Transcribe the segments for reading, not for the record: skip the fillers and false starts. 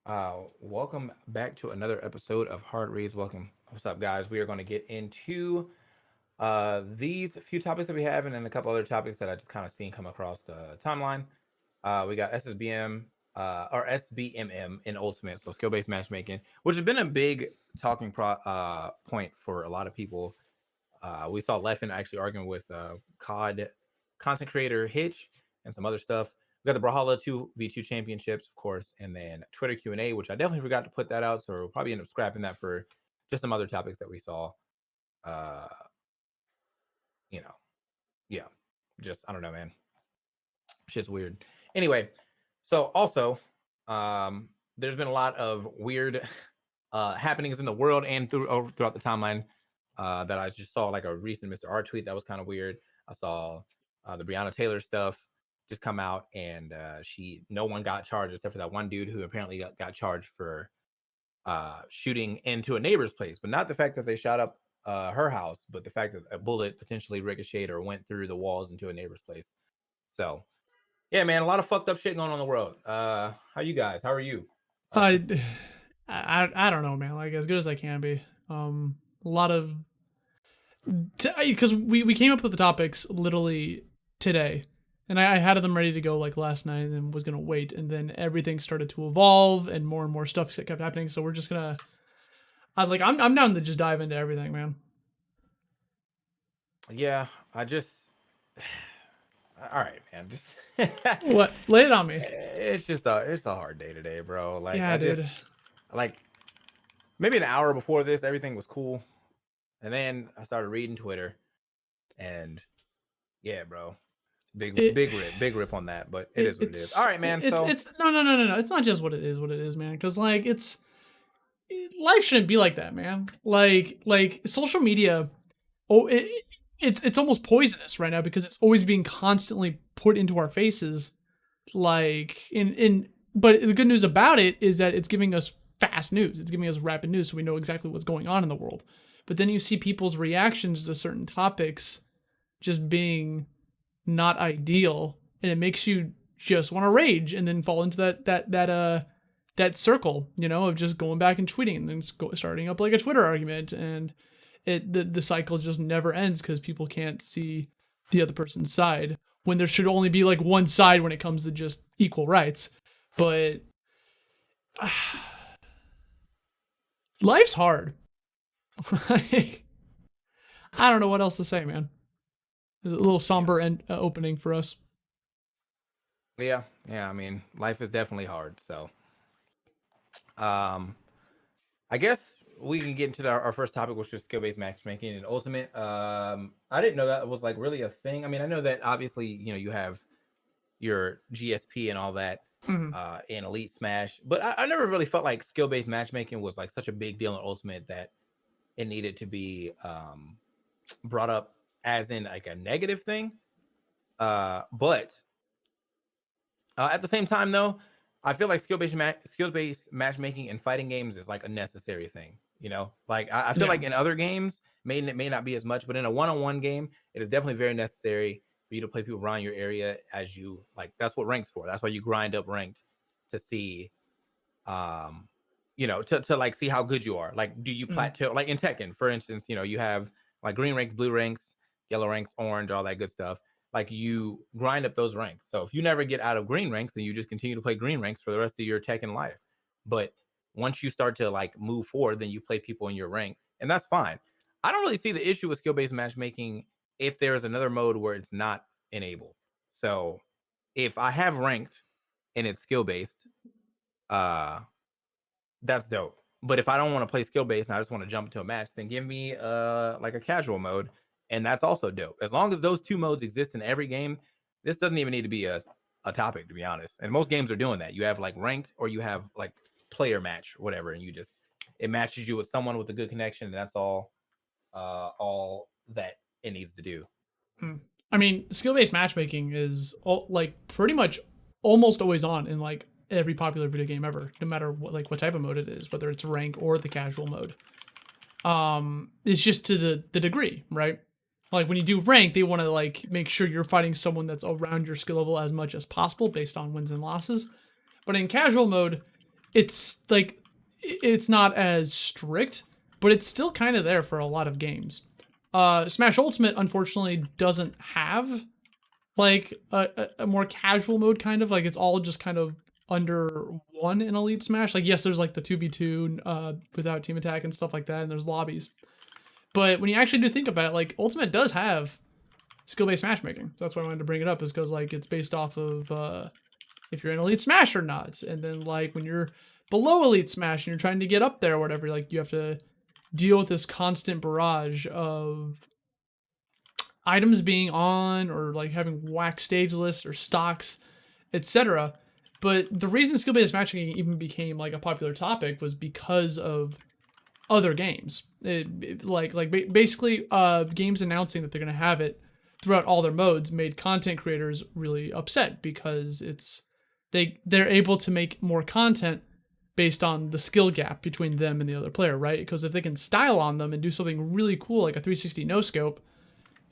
Welcome back to another episode of Hard Reads. Welcome. What's up, guys? We are going to get into these few topics that we have, and then a couple other topics that I just kind of seen come across the timeline. We got SSBM or SBMM in Ultimate, so skill based matchmaking, which has been a big talking point for a lot of people. We saw Leffen actually arguing with COD content creator Hitch and some other stuff. We got the Brawlhalla 2v2 championships, of course, and then Twitter Q&A, which I definitely forgot to put that out, so we'll probably end up scrapping that for just some other topics that we saw. Uh, you know, yeah, just I don't know, man. Shit's weird. Anyway, so also, there's been a lot of weird happenings in the world and throughout the timeline that I just saw, like a recent Mr. R tweet that was kind of weird. I saw the Breonna Taylor stuff just come out, and no one got charged except for that one dude who apparently got charged for shooting into a neighbor's place, but not the fact that they shot up her house, but the fact that a bullet potentially ricocheted or went through the walls into a neighbor's place. So yeah, man, a lot of fucked up shit going on in the world. How you guys? How are you? I, I don't know, man. Like as good as I can be. A lot of because we came up with the topics literally today, and I had them ready to go like last night, and was gonna wait, and then everything started to evolve, and more stuff kept happening. So we're just gonna, I'm down to just dive into everything, man. Yeah, I just all right, man. Just What? Lay it on me. it's a hard day today, bro. Like Yeah, dude. like maybe an hour before this, everything was cool, and then I started reading Twitter, and yeah, bro, It, big rip on that. But it is what it is. All right, man. So it's no. It's not just what it is. What it is, man. Because like life shouldn't be like that, man. Like social media, oh, it's almost poisonous right now because it's always being constantly put into our faces. Like in but the good news about it is that it's giving us fast news. It's giving us rapid news, so we know exactly what's going on in the world. But then you see people's reactions to certain topics just being not ideal, and it makes you just want to rage and then fall into that circle, of just going back and tweeting and then starting up like a Twitter argument, and the cycle just never ends because people can't see the other person's side when there should only be like one side when it comes to just equal rights. But life's hard. I don't know what else to say, man. It's a little yeah, somber opening for us. yeah. I mean, life is definitely hard. So um, I guess we can get into our first topic, which is skill based matchmaking and ultimate. I didn't know that was like really a thing. I mean, I know that obviously you have your GSP and all that Mm-hmm. in Elite Smash, but I never really felt like skill based matchmaking was like such a big deal in Ultimate that it needed to be brought up as in like a negative thing. But at the same time, though, I feel like skill based matchmaking in fighting games is like a necessary thing. Like I feel Yeah. like in other games, it may not be as much, but in a one on one game, it is definitely very necessary for you to play people around your area as you like. That's what ranks for. That's why you grind up ranked to see, um, to like see how good you are. Like, do you Mm-hmm. plateau? Like in Tekken, for instance, you have like green ranks, blue ranks, yellow ranks, orange, all that good stuff. Like you grind up those ranks. So if you never get out of green ranks, then you just continue to play green ranks for the rest of your Tekken life. But once you start to like move forward, then you play people in your rank, and that's fine. I don't really see the issue with skill based matchmaking if there is another mode where it's not enabled. So if I have ranked and it's skill based, uh, that's dope. But if I don't want to play skill based and I just want to jump into a match, then give me like a casual mode, and that's also dope. As long as those two modes exist in every game, this doesn't even need to be a topic, to be honest. And most games are doing that. You have like ranked or you have like player match, whatever, and it matches you with someone with a good connection, and that's all that it needs to do. I mean, skill based matchmaking is like pretty much almost always on in like every popular video game ever, no matter what type of mode it is, whether it's rank or the casual mode. It's just to the degree, right? Like when you do rank, they want to like make sure you're fighting someone that's around your skill level as much as possible based on wins and losses. But in casual mode, it's like it's not as strict, but it's still kind of there for a lot of games. Smash Ultimate unfortunately doesn't have like a more casual mode, kind of like it's all just kind of under one in Elite Smash. Like yes, there's like the 2v2 without team attack and stuff like that, and there's lobbies. But when you actually do think about it, like Ultimate does have skill-based matchmaking. So that's why I wanted to bring it up, is because like it's based off of if you're in Elite Smash or not, and then like when you're below Elite Smash and you're trying to get up there or whatever, like you have to deal with this constant barrage of items being on or like having whack stage lists or stocks, etc. But the reason skill-based matchmaking even became like a popular topic was because of other games. Basically games announcing that they're going to have it throughout all their modes made content creators really upset, because they're able to make more content based on the skill gap between them and the other player, right? Because if they can style on them and do something really cool like a 360 no scope,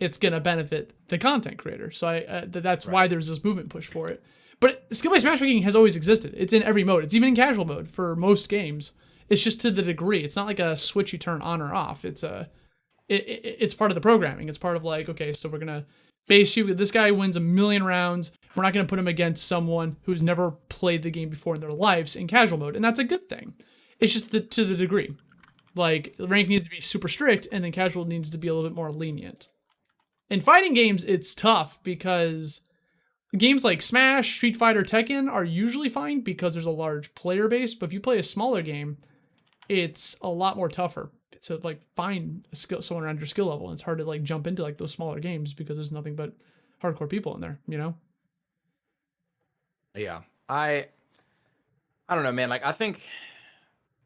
it's gonna benefit the content creator. So that's why there's this movement push for it. But skill-based matchmaking has always existed. It's in every mode. It's even in casual mode for most games. It's just to the degree. It's not like a switch you turn on or off. It's part of the programming. It's part of like, okay, so we're gonna base you. This guy wins 1,000,000 rounds. We're not gonna put him against someone who's never played the game before in their lives in casual mode, and that's a good thing. It's just to the degree. Like rank needs to be super strict, and then casual needs to be a little bit more lenient. In fighting games, it's tough because games like Smash, Street Fighter, Tekken are usually fine because there's a large player base. But if you play a smaller game, it's a lot more tougher to like find someone around your skill level. And it's hard to like jump into like those smaller games because there's nothing but hardcore people in there, you know? Yeah, I don't know, man. Like I think,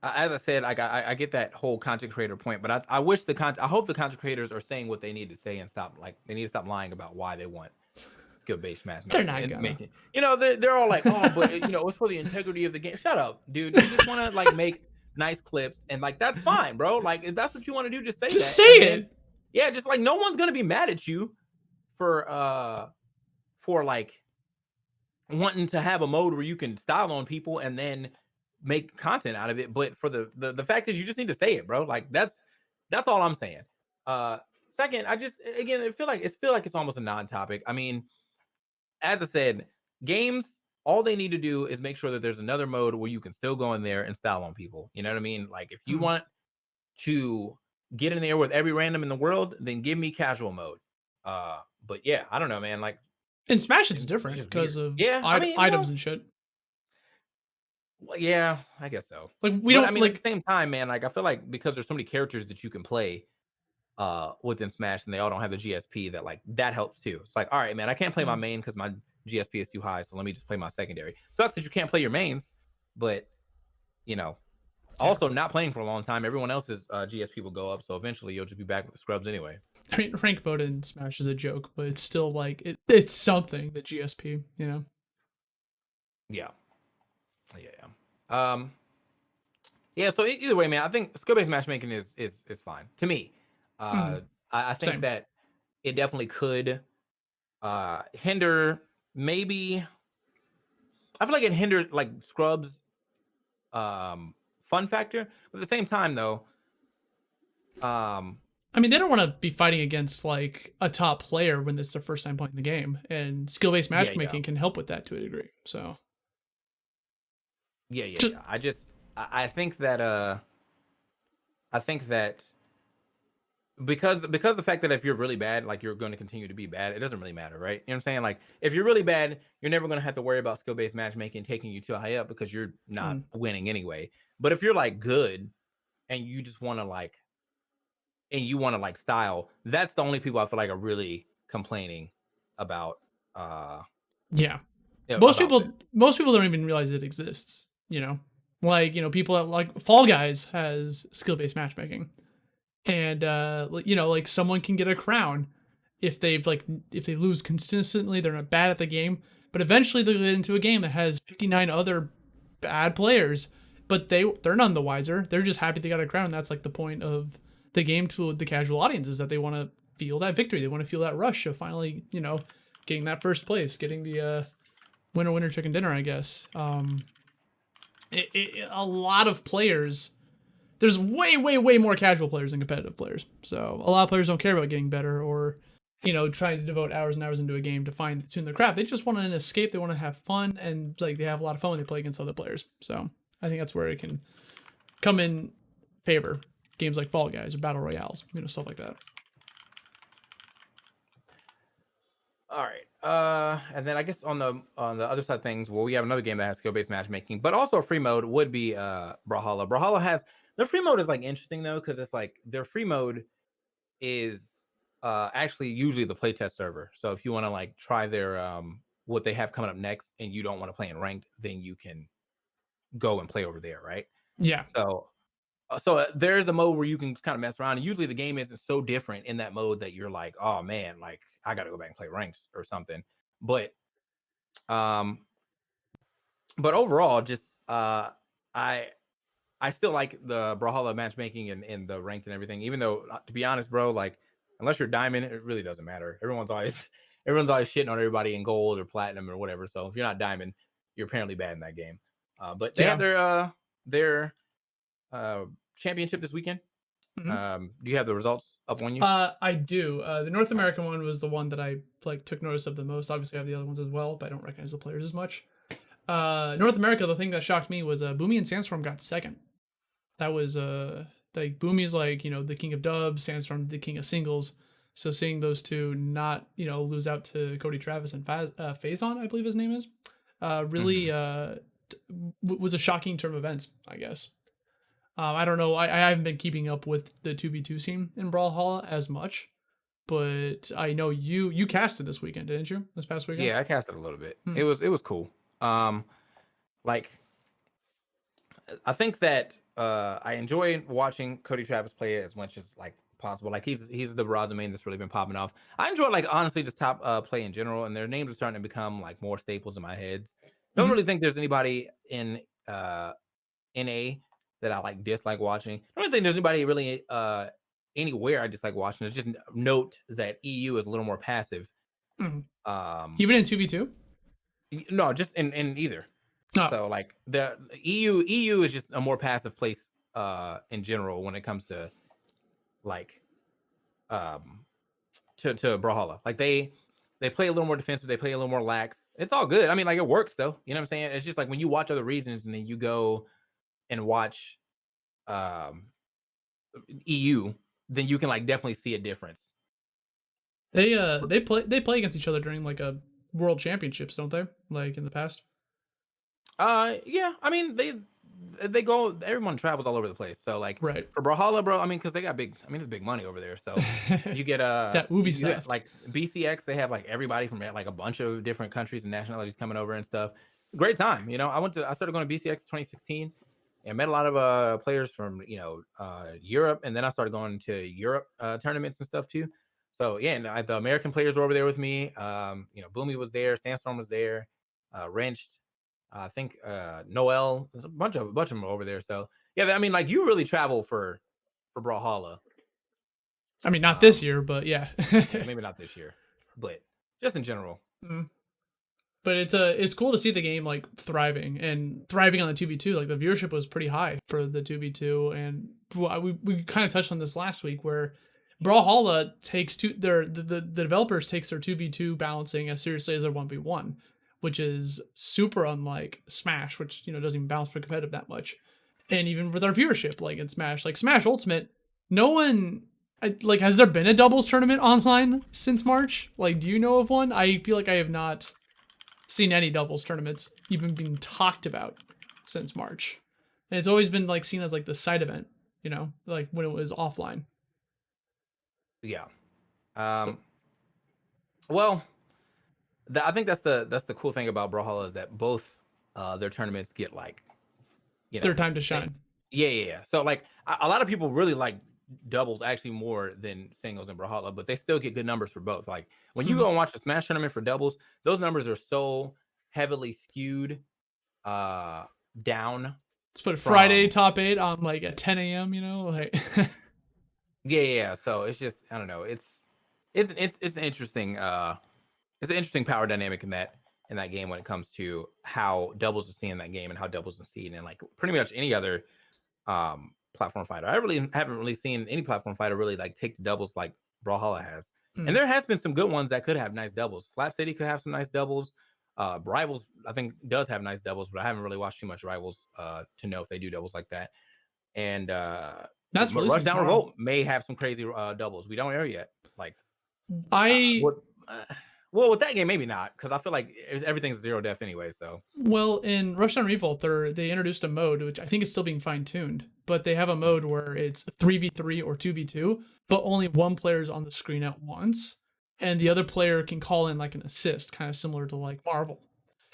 as I said, like I get that whole content creator point, but I wish I hope the content creators are saying what they need to say and stop, like they need to stop lying about why they want skill-based matchmaking. They're not gonna. You know, they're all like, oh, but you know, it's for the integrity of the game. Shut up, dude. You just want to like make nice clips, and like that's fine, bro. Like if that's what you want to do, just say Just that. say it. Yeah, just like no one's gonna be mad at you for like wanting to have a mode where you can style on people and then make content out of it. But for the fact is, you just need to say it, bro. Like that's all I'm saying. Second, I just again it feel like it's almost a non-topic. I mean, as I said, games, all they need to do is make sure that there's another mode where you can still go in there and style on people. You know what I mean? Like if you want to get in there with every random in the world, then give me casual mode. But yeah, I don't know, man. Like in Smash, it's different because of items and shit. Well, yeah, I guess so. Like we don't. I mean, like at the same time, man. Like I feel like because there's so many characters that you can play within Smash, and they all don't have the GSP, that helps too. It's like, all right, man, I can't play my main because my GSP is too high, so let me just play my secondary. Sucks that you can't play your mains, but you know, also not playing for a long time, everyone else's GSP will go up, so eventually you'll just be back with the scrubs anyway. I mean, rank mode in Smash is a joke, but it's still like it's something, the GSP, you know. Yeah. Yeah. So either way, man, I think skill-based matchmaking is fine to me. I think Same. that it definitely could hinder, maybe. I feel like it hindered like scrubs fun factor, but at the same time though, I mean, they don't want to be fighting against like a top player when it's their first time playing the game, and skill-based matchmaking can help with that to a degree. So yeah. I think that because the fact that if you're really bad, like you're going to continue to be bad, it doesn't really matter, right? You know what I'm saying? Like if you're really bad, you're never going to have to worry about skill-based matchmaking taking you too high up because you're not winning anyway. But if you're like good and you just want to like style, that's the only people I feel like are really complaining about. Most people don't even realize it exists, you know. Like, you know, people that like Fall Guys has skill-based matchmaking. And you know, like someone can get a crown if they lose consistently, they're not bad at the game, but eventually they'll get into a game that has 59 other bad players, but they're none the wiser. They're just happy they got a crown. That's like the point of the game to the casual audience, is that they want to feel that victory. They want to feel that rush of finally, you know, getting that first place, getting the winner chicken dinner, I guess. a lot of players. There's way more casual players than competitive players. So a lot of players don't care about getting better or, trying to devote hours and hours into a game to fine tune their craft. They just want an escape. They want to have fun, and like they have a lot of fun when they play against other players. So I think that's where it can come in favor. Games like Fall Guys or Battle Royales, stuff like that. All right. And then I guess on the other side of things, well, we have another game that has skill based matchmaking, but also a free mode would be Brawlhalla. Brawlhalla has their free mode is like interesting though, because it's like their free mode is actually usually the playtest server. So if you want to like try their what they have coming up next, and you don't want to play in ranked, then you can go and play over there, right? Yeah. So there's a mode where you can kind of mess around, and usually the game isn't so different in that mode that you're like, oh man, like I got to go back and play ranks or something. But um, but overall, just I still like the Brawlhalla matchmaking and the ranked and everything. Even though, to be honest, bro, like unless you're diamond, it really doesn't matter. Everyone's always shitting on everybody in gold or platinum or whatever. So if you're not diamond, you're apparently bad in that game. But they had their championship this weekend. Do you have the results up on you? I do. The North American one was the one that I like took notice of the most. Obviously, I have the other ones as well, but I don't recognize the players as much. North America, the thing that shocked me was Boomy and Sandstorm got second. That was like Boomy's like the king of dubs, Sandstorm the king of singles. So seeing those two not lose out to Cody Travis and Faison, I believe his name is, really was a shocking turn of events, I guess. I don't know. I haven't been keeping up with the 2v2 scene in Brawlhalla as much, but I know you casted this weekend, didn't you? This past weekend? Yeah, I casted a little bit. It was cool. Like I think that I enjoy watching Cody Travis play as much as like possible. Like he's the Brazza main that's really been popping off. I enjoy like honestly just top play in general, and their names are starting to become like more staples in my heads. Don't really think there's anybody in NA that I like dislike watching. I don't think there's anybody really anywhere I dislike watching. It's just note that EU is a little more passive. Even in 2v2? No, just in either. Oh. So like the EU is just a more passive place in general when it comes to like to Brawlhalla. Like they play a little more defensive, they play a little more lax. It's all good. I mean, like it works though. You know what I'm saying? It's just like when you watch other regions and then you go and watch EU, then you can like definitely see a difference. They play against each other during like a world championships, don't they? Like in the past. Yeah. I mean they go. Everyone travels all over the place. So like right for Brawlhalla, bro. I mean, because they got big. I mean, it's big money over there. So you get that Ubisoft like BCX. They have like everybody from like a bunch of different countries and nationalities coming over and stuff. Great time. You know, I started going to BCX 2016 and met a lot of players from Europe, and then I started going to Europe tournaments and stuff too. So yeah, and the American players were over there with me. Boomy was there, Sandstorm was there, Wrenched. I think Noel. There's a bunch of them over there. So yeah, I mean, like you really travel for Brawlhalla. I mean, not this year, but yeah. Maybe not this year, but just in general. But it's cool to see the game like thriving on the 2v2. Like the viewership was pretty high for the 2v2, and we kind of touched on this last week where Brawlhalla takes the developers takes their 2v2 balancing as seriously as their 1v1, which is super unlike Smash, which doesn't even balance for competitive that much. And even with our viewership, like in Smash, like Smash Ultimate, no one has there been a doubles tournament online since March? Like, do you know of one? I feel like I have not seen any doubles tournaments even being talked about since March. And it's always been like seen as like the side event, like when it was offline. Yeah. Well, I think that's the cool thing about Brawlhalla is that both their tournaments get like their time to shine. Yeah. So like a lot of people really like doubles actually more than singles in Brawlhalla, but they still get good numbers for both. Like when you go and watch the Smash tournament for doubles, those numbers are so heavily skewed down. Let's put Friday top 8 on like at 10 a.m. Like yeah. So it's just I don't know. It's an interesting. It's an interesting power dynamic in that. in that game when it comes to how doubles are seen in that game and how doubles are seen in like pretty much any other platform fighter. I really haven't really seen any platform fighter really like take the doubles like Brawlhalla has. And there has been some good ones that could have nice doubles. Slap City could have some nice doubles. Rivals, I think, does have nice doubles, but I haven't really watched too much Rivals to know if they do doubles like that. And That's releasing Rushdown tomorrow. Revolt may have some crazy doubles. We don't know yet. Like, I well, with that game, maybe not, because I feel like everything's zero def anyway. So well, in Rushdown Revolt, they introduced a mode which I think is still being fine tuned, but they have a mode where it's 3v3 or 2v2, but only one player is on the screen at once, and the other player can call in like an assist, kind of similar to like Marvel,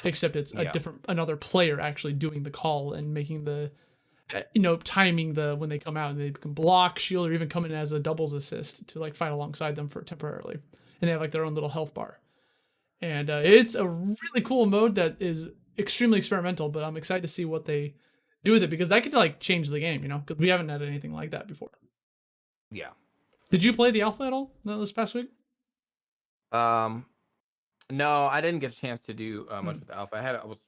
except it's a yeah, different another player actually doing the call and making the timing the when they come out, and they can block, shield, or even come in as a doubles assist to like fight alongside them for temporarily, and they have like their own little health bar. And it's a really cool mode that is extremely experimental, but I'm excited to see what they do with it, because that could like change the game, because we haven't had anything like that before. yeah. Did you play the alpha at all this past week? No, I didn't get a chance to do much with the alpha.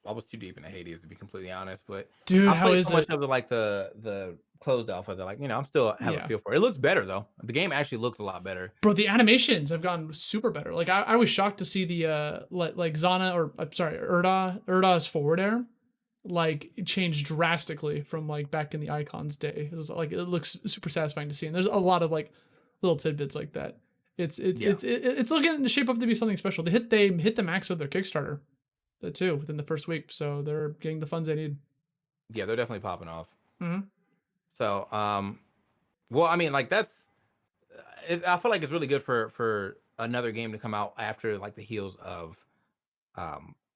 I was too deep in the Hades, to be completely honest. But Dude, I how played is so much it? of the closed alpha that like I'm still have a Yeah. feel for it. It looks better though. The game actually looks a lot better. Bro, the animations have gotten super better. Like I was shocked to see the like Zana, or I'm sorry, Urda's forward air, like it changed drastically from like back in the Icons day. It was like it looks super satisfying to see, and there's a lot of like little tidbits like that. Yeah, It's looking to shape up to be something special. They hit the max of their Kickstarter, too, within the first week, so they're getting the funds they need. yeah, they're definitely popping off. Mm-hmm. So well, I mean, like I feel like it's really good for another game to come out after like the heels of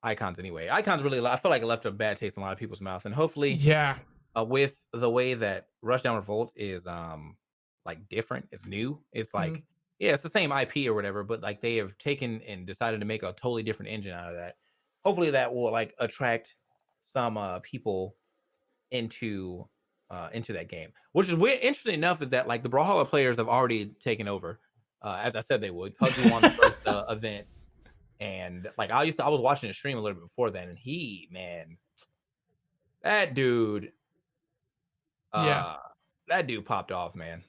Icons anyway. Icons really, I feel like it left a bad taste in a lot of people's mouth, and hopefully Yeah. with the way that Rushdown Revolt is like different, it's new. It's Mm-hmm. like yeah, it's the same IP or whatever, but like they have taken and decided to make a totally different engine out of that. Hopefully that will like attract some people into that game. Which is weird. Interesting enough is that like the Brawlhalla players have already taken over. As I said they would. Pugsley won the first event, and like I was watching a stream a little bit before then, and man, that dude Yeah. uh that dude popped off, man.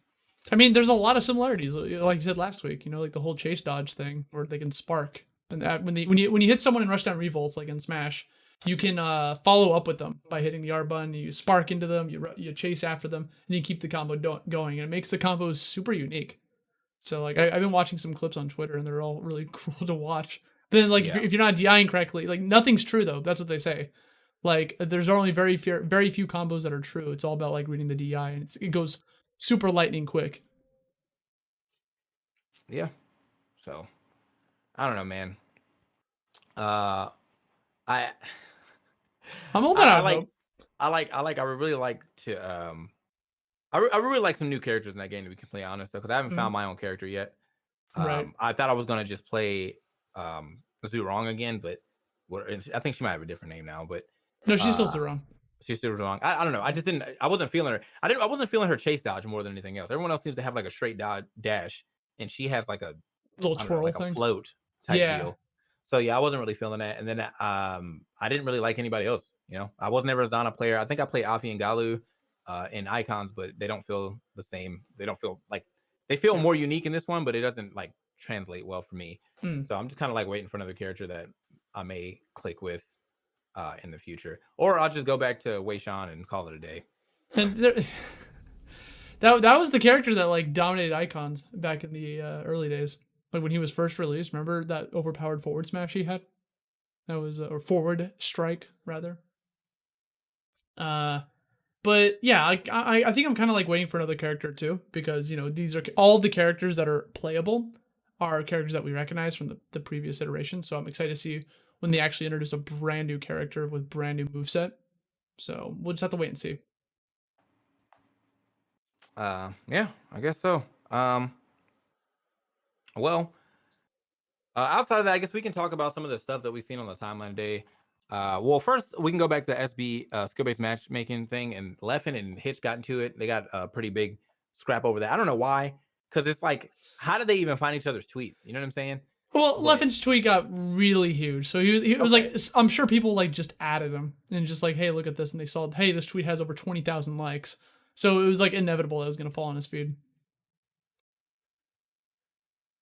I mean, there's a lot of similarities, like you said last week. Like the whole chase dodge thing, where they can spark, and that when you hit someone in Rushdown Revolts, like in Smash, you can follow up with them by hitting the R button. You spark into them, you chase after them, and you keep the combo going, and it makes the combos super unique. So like I've been watching some clips on Twitter, and they're all really cool to watch. Then like Yeah. if you're not DIing correctly, like nothing's true though. That's what they say. Like there's only very few combos that are true. It's all about like reading the DI, and it goes super lightning quick. Yeah. So I don't know, man. Uh I I'm holding I out like hope. I would really like to I really like some new characters in that game, to be completely honest, though, because I haven't found Mm, my own character yet. right. I thought I was gonna just play Zurong again, but I think she might have a different name now, but No, she's still uh wrong. she's still wrong. I don't know. I just didn't. I wasn't feeling her. I wasn't feeling her chase dodge more than anything else. Everyone else seems to have like a straight dodge dash, and she has like a Little I don't know, twirl like a thing. float type Yeah. deal. So yeah, I wasn't really feeling that. And then I didn't really like anybody else. I was never a Zana player. I think I played Afi and Galu in Icons, but they don't feel the same. They don't feel like they feel Yeah. more unique in this one, but it doesn't like translate well for me. Mm. So I'm just kind of like waiting for another character that I may click with in the future, or I'll just go back to Wei Shan and call it a day. And there, that was the character that like dominated Icons back in the early days. Like when he was first released, remember that overpowered forward smash he had? That was or forward strike rather. Uh but yeah, like I think I'm kind of like waiting for another character too, because these are all the characters that are playable are characters that we recognize from the previous iteration. So I'm excited to see when they actually introduce a brand new character with brand new moveset. So we'll just have to wait and see. Yeah, I guess so. Well, outside of that, I guess we can talk about some of the stuff that we've seen on the timeline today. Well, first we can go back to SB skill-based matchmaking thing, and Leffen and Hitch got into it. They got a pretty big scrap over that. I don't know why, because it's like, how did they even find each other's tweets? You know what I'm saying? Well, But Leffen's tweet got really huge, so he was okay. like, I'm sure people like just added him and just like, hey, look at this, and they saw, hey, this tweet has over 20,000 likes, so it was like inevitable that it was gonna fall on his feed.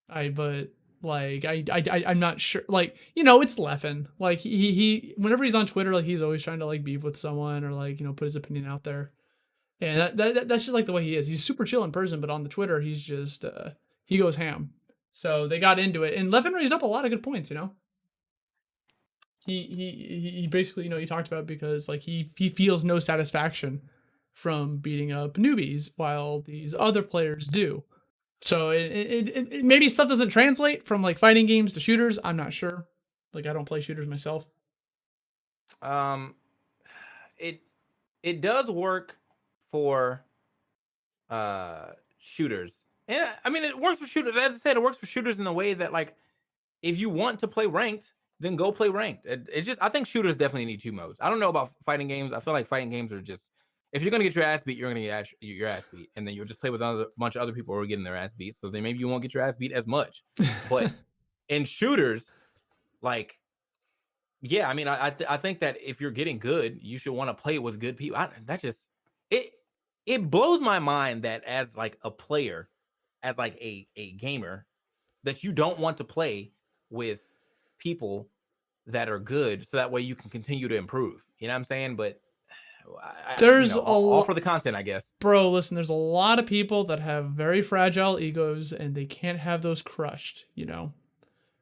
But like I'm not sure. Like, you know, it's Leffen. Like he whenever he's on Twitter, like he's always trying to like beef with someone or like, you know, put his opinion out there. And that's just like the way he is. He's super chill in person, but on the Twitter, he's just he goes ham. So they got into it, and Leffen raised up a lot of good points. You know, he basically, you know, he talked about because like he feels no satisfaction from beating up newbies while these other players do. So maybe stuff doesn't translate from like fighting games to shooters. I'm not sure. Like I don't play shooters myself. Um, it it does work for shooters, and I mean it works for shooters. As I said, it works for shooters in the way that like if you want to play ranked, then go play ranked. It's just I think shooters definitely need two modes. I don't know about fighting games. I feel like fighting games are just if you're gonna get your ass beat, you're gonna get your ass beat, and then you'll just play with a bunch of other people who are getting their ass beat. So then maybe you won't get your ass beat as much. But in shooters, like yeah, I mean, I think that if you're getting good, you should want to play with good people. That just it it blows my mind that as like a player, as like a gamer, that you don't want to play with people that are good, so that way you can continue to improve. You know what I'm saying? But you There's know, a all for the content, I guess. bro. Listen, there's a lot of people that have very fragile egos, and they can't have those crushed. You know,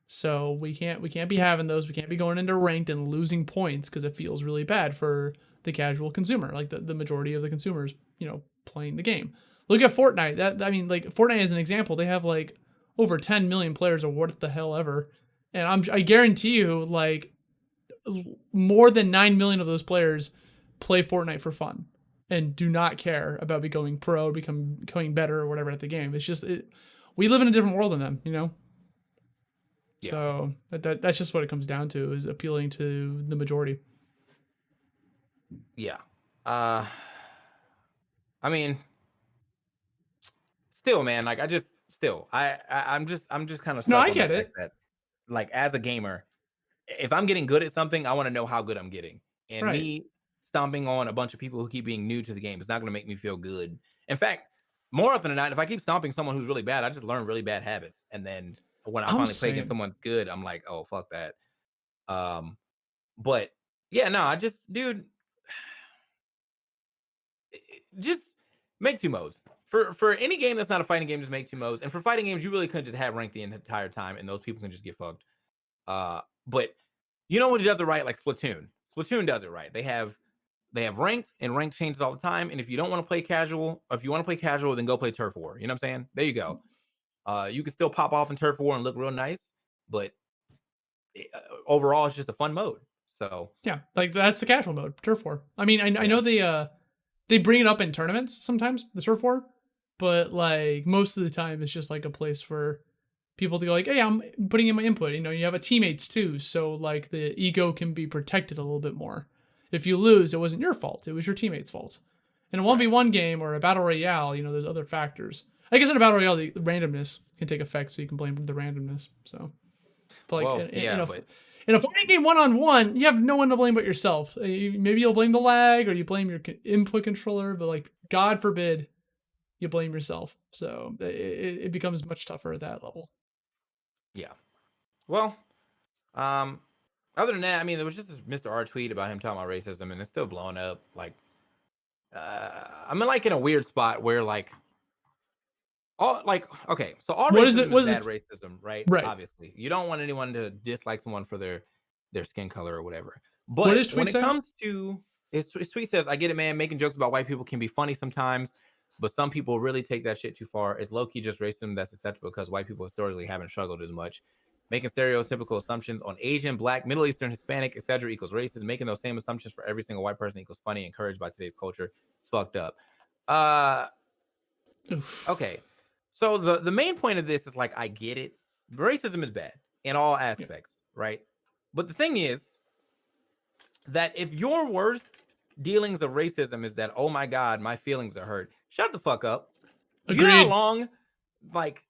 so we can't be having those. We can't be going into ranked and losing points because it feels really bad for the casual consumer, like the majority of the consumers, you know, playing the game. Look at Fortnite. That I mean, like Fortnite as an example, they have like over 10 million players or what the hell ever, and I guarantee you, like more than 9 million of those players play Fortnite for fun and do not care about becoming pro, becoming better or whatever at the game. It's just we live in a different world than them, you know. Yeah, So that's just what it comes down to is appealing to the majority. yeah. Uh, I mean, still, man, like I just still, I'm just kind of No, stuck I on the get fact it. that, like, as a gamer, if I'm getting good at something, I want to know how good I'm getting. And Right. me stomping on a bunch of people who keep being new to the game is not going to make me feel good. In fact, more often than not, if I keep stomping someone who's really bad, I just learn really bad habits. And then when I I'm finally play against same. someone good, I'm like, oh fuck that. Um, but yeah, no, I just, dude, just make two modes for any game that's not a fighting game. Just make two modes, and for fighting games, you really couldn't just have ranked the entire time, and those people can just get fucked. But you know what does it right? Like Splatoon. Splatoon does it right. They have ranked, and ranked changes all the time. And if you don't want to play casual, or if you want to play casual, then go play Turf War. You know what I'm saying? There you go. You can still pop off in Turf War and look real nice, but overall, it's just a fun mode. So Yeah, like that's the casual mode, turf war. I mean, I yeah, know they bring it up in tournaments sometimes, the turf war, but like most of the time it's just like a place for people to go like, hey, I'm putting in my input. You know, you have a teammates too, so like the ego can be protected a little bit more. If you lose, it wasn't your fault; it was your teammates' fault. In a one v right. one game or a battle royale, you know, there's other factors. I guess in a battle royale, the randomness can take effect, so you can blame the randomness. So, but like Well, yeah, but in a fighting game one on one, you have no one to blame but yourself. Maybe you'll blame the lag or you blame your input controller, but like God forbid you blame yourself. So it becomes much tougher at that level. yeah. Well, um, other than that, I mean, there was just this Mr. R tweet about him talking about racism, and it's still blowing up. Like, I'm like in a weird spot where okay, so all What is it? racism is What is bad it? racism, right? Right. Obviously, you don't want anyone to dislike someone for their skin color or whatever. What But does when tweet it say? comes to his tweet says, "I get it, man. Making jokes about white people can be funny sometimes, but some people really take that shit too far. It's low key just racism that's acceptable because white people historically haven't struggled as much." Making stereotypical assumptions on Asian, Black, Middle Eastern, Hispanic, etc. equals racist. Making those same assumptions for every single white person equals funny. Encouraged by today's culture. It's fucked up. Uh, Oof. okay. So the main point of this is like I get it. Racism is bad in all Yeah. aspects, right? But the thing is that if your worst dealings of racism is that, oh my god, my feelings are hurt, shut the fuck up. Do you know how Agreed. long like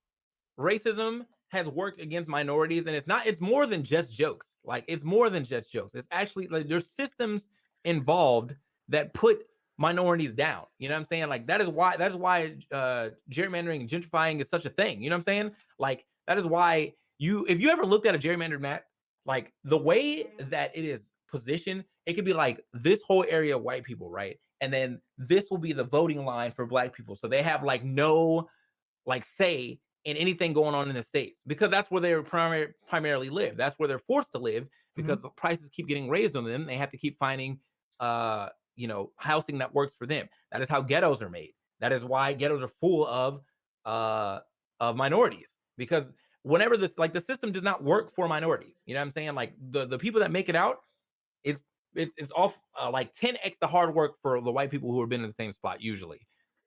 racism has worked against minorities, and it's more than just jokes. Like, it's more than just jokes. It's actually like there's systems involved that put minorities down. You know what I'm saying? Like, that is why gerrymandering and gentrifying is such a thing. You know what I'm saying? Like, that is why if you ever looked at a gerrymandered map, like the way that it is positioned, it could be like this whole area of white people, right? And then this will be the voting line for black people. So they have like no like say in anything going on in the states, because that's where they primarily live. That's where they're forced to live, because the prices keep getting raised on them. They have to keep finding housing that works for them. That is how ghettos are made. That is why ghettos are full of minorities, because whenever the system does not work for minorities, you know what I'm saying? Like the people that make it out, it's off like 10x the hard work for the white people who have been in the same spot usually.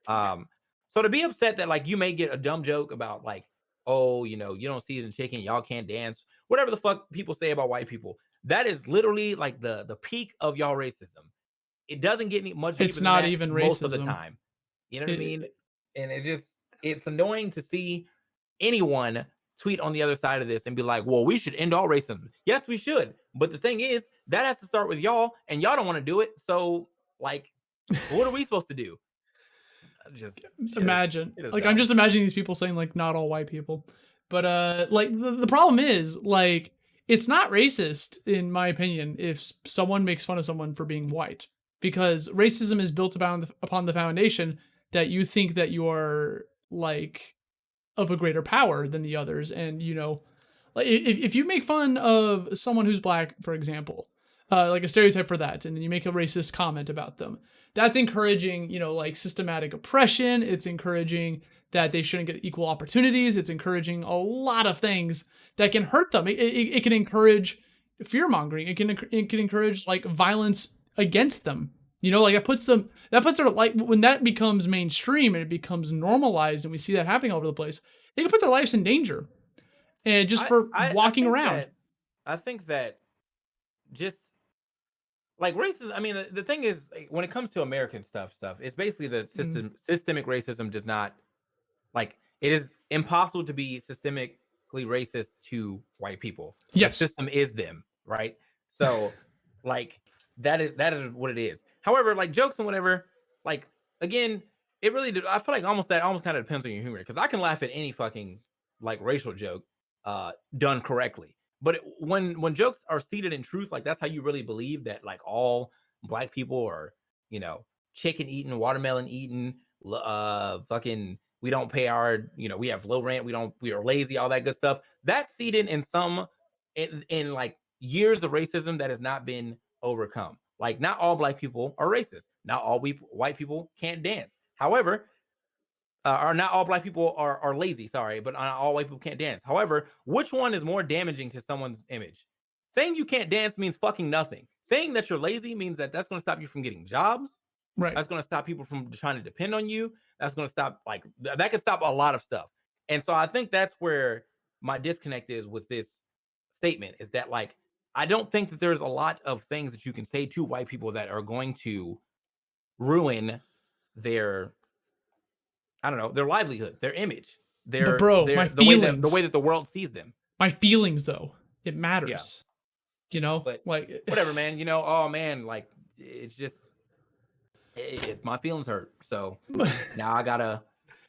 So to be upset that like you may get a dumb joke about like, oh, you don't season chicken, y'all can't dance, whatever the fuck people say about white people, that is literally like the peak of y'all racism. It doesn't get any much deeper It's than not that even most of the racism. time. You know what I mean? And it's annoying to see anyone tweet on the other side of this and be like, well, we should end all racism. Yes, we should. But the thing is, that has to start with y'all, and y'all don't want to do it. So, like, what are we supposed to do? Just imagine. Like, dumb. I'm just imagining these people saying, like, not all white people. But, like, the problem is, like, it's not racist, in my opinion, if someone makes fun of someone for being white. Because racism is built upon the foundation that you think that you are, like, of a greater power than the others. And, like, if you make fun of someone who's black, for example, like a stereotype for that, and then you make a racist comment about them, that's encouraging, like systematic oppression. It's encouraging that they shouldn't get equal opportunities. It's encouraging a lot of things that can hurt them. It can encourage fear mongering. It can encourage like violence against them. Like that puts their, like, when that becomes mainstream and it becomes normalized and we see that happening all over the place, they can put their lives in danger. And just for walking around. I think that just like racism, I mean, the thing is, like, when it comes to American stuff, it's basically the systemic racism does not, like, it is impossible to be systemically racist to white people. Yes. The system is them, right? So, like, that is what it is. However, like, jokes and whatever, like, again, it really, I feel like almost kind of depends on your humor, because I can laugh at any fucking, like, racial joke done correctly. But when jokes are seated in truth, like, that's how you really believe that, like, all black people are, chicken eating, watermelon eating, fucking, we don't pay our, we have low rent, we are lazy, all that good stuff. That's seated in in like years of racism that has not been overcome. Like, not all black people are racist. Not all white people can't dance. However, or not all black people are lazy, sorry, but not all white people can't dance. However, which one is more damaging to someone's image? Saying you can't dance means fucking nothing. Saying that you're lazy means that's going to stop you from getting jobs. Right. That's going to stop people from trying to depend on you. That's going to stop, like, that could stop a lot of stuff. And so I think that's where my disconnect is with this statement, is that, like, I don't think that there's a lot of things that you can say to white people that are going to ruin their, I don't know, their livelihood, their image, but bro, my feelings, the way that the world sees them. My feelings, though, it matters. Yeah. But like, whatever, man. Oh man, like, it's just, my feelings hurt. So now I gotta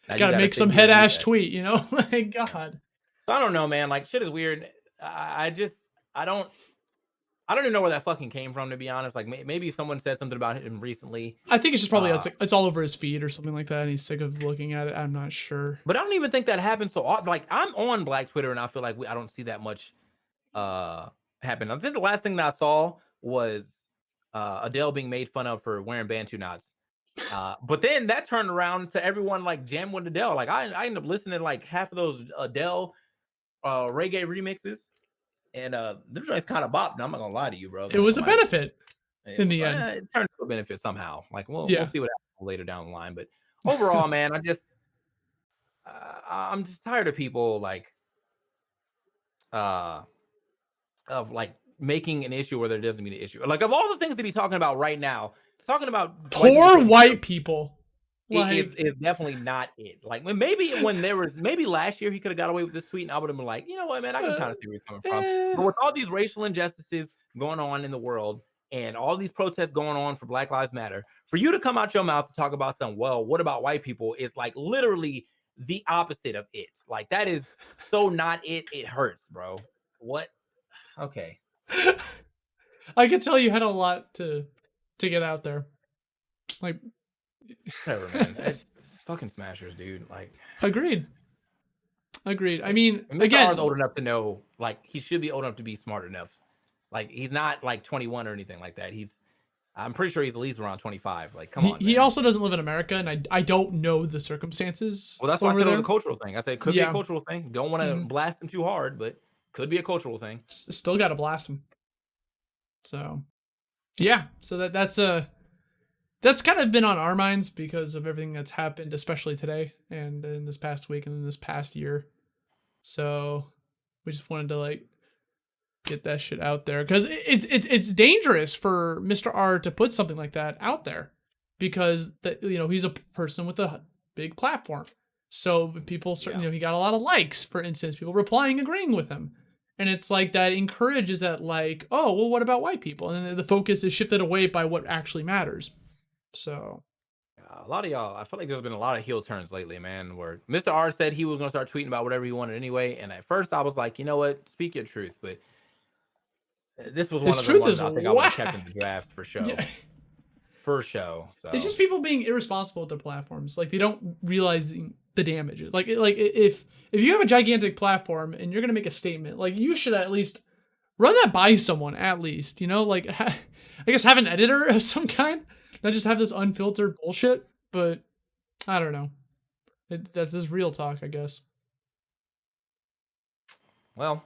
make some head ass tweet. Like, God. So I don't know, man. Like, shit is weird. I don't even know where that fucking came from, to be honest. Like, maybe someone said something about him recently. I think it's just probably it's all over his feed or something like that, and he's sick of looking at it. I'm not sure. But I don't even think that happens so often. Like, I'm on Black Twitter, and I feel like I don't see that much happen. I think the last thing that I saw was Adele being made fun of for wearing Bantu knots. But then that turned around to everyone like jamming with Adele. Like, I ended up listening to like half of those Adele reggae remixes. And them joints kind of bopped. I'm not gonna lie to you, bro. It was a benefit in the end. It turned to a benefit somehow. Like, we'll see what happens later down the line. But overall, man, I'm just tired of people like of like making an issue where there doesn't mean an issue. Like, of all the things to be talking about right now, talking about poor white people. is definitely not it. Like maybe maybe last year he could have got away with this tweet, and I would have been like, you know what, man, I can kind of see where he's coming from. eh, But with all these racial injustices going on in the world and all these protests going on for Black Lives Matter, for you to come out your mouth to talk about something, well, what about white people? Is like literally the opposite of it. Like that is so not it. It hurts, bro. What? Okay. I can tell you had a lot to get out there. Like, Whatever, man. It's fucking smashers, dude. Like, agreed. I mean, and Mr. R is old enough to know, like, he should be old enough to be smart enough. Like, he's not like 21 or anything like that. I'm pretty sure he's at least around 25. Like, come on, he man. also doesn't live in America, and I don't know the circumstances. Well, that's why I over said it there. was a cultural thing. I said it could be a cultural thing. Don't want to blast him too hard, but could be a cultural thing. Still got to blast him. So, yeah. So that's kind of been on our minds because of everything that's happened, especially today and in this past week and in this past year. So we just wanted to like get that shit out there because it's dangerous for Mr. R to put something like that out there because that he's a person with a big platform. So people start, he got a lot of likes, for instance, people replying, agreeing with him. And it's like that encourages that, like, oh, well, what about white people? And then the focus is shifted away by what actually matters. So a lot of y'all, I feel like there's been a lot of heel turns lately, man, where Mr. R said he was going to start tweeting about whatever he wanted anyway. And at first I was like, you know what? Speak your truth. But this was one of the ones I think I would have kept in the draft for show. Yeah. For show. So it's just people being irresponsible with their platforms. Like they don't realize the damage. Like if you have a gigantic platform and you're going to make a statement, like you should at least run that by someone at least, like I guess have an editor of some kind. Not just have this unfiltered bullshit, but I don't know. That's just real talk, I guess. Well,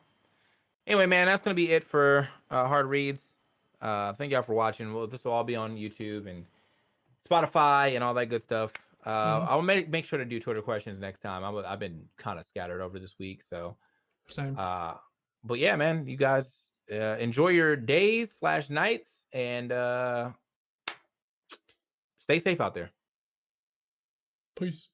anyway, man, that's going to be it for Hard Reads. Thank y'all for watching. Well, this will all be on YouTube and Spotify and all that good stuff. I'll make sure to do Twitter questions next time. I've been kind of scattered over this week, so same. But yeah, man, you guys enjoy your days / nights and stay safe out there. Peace.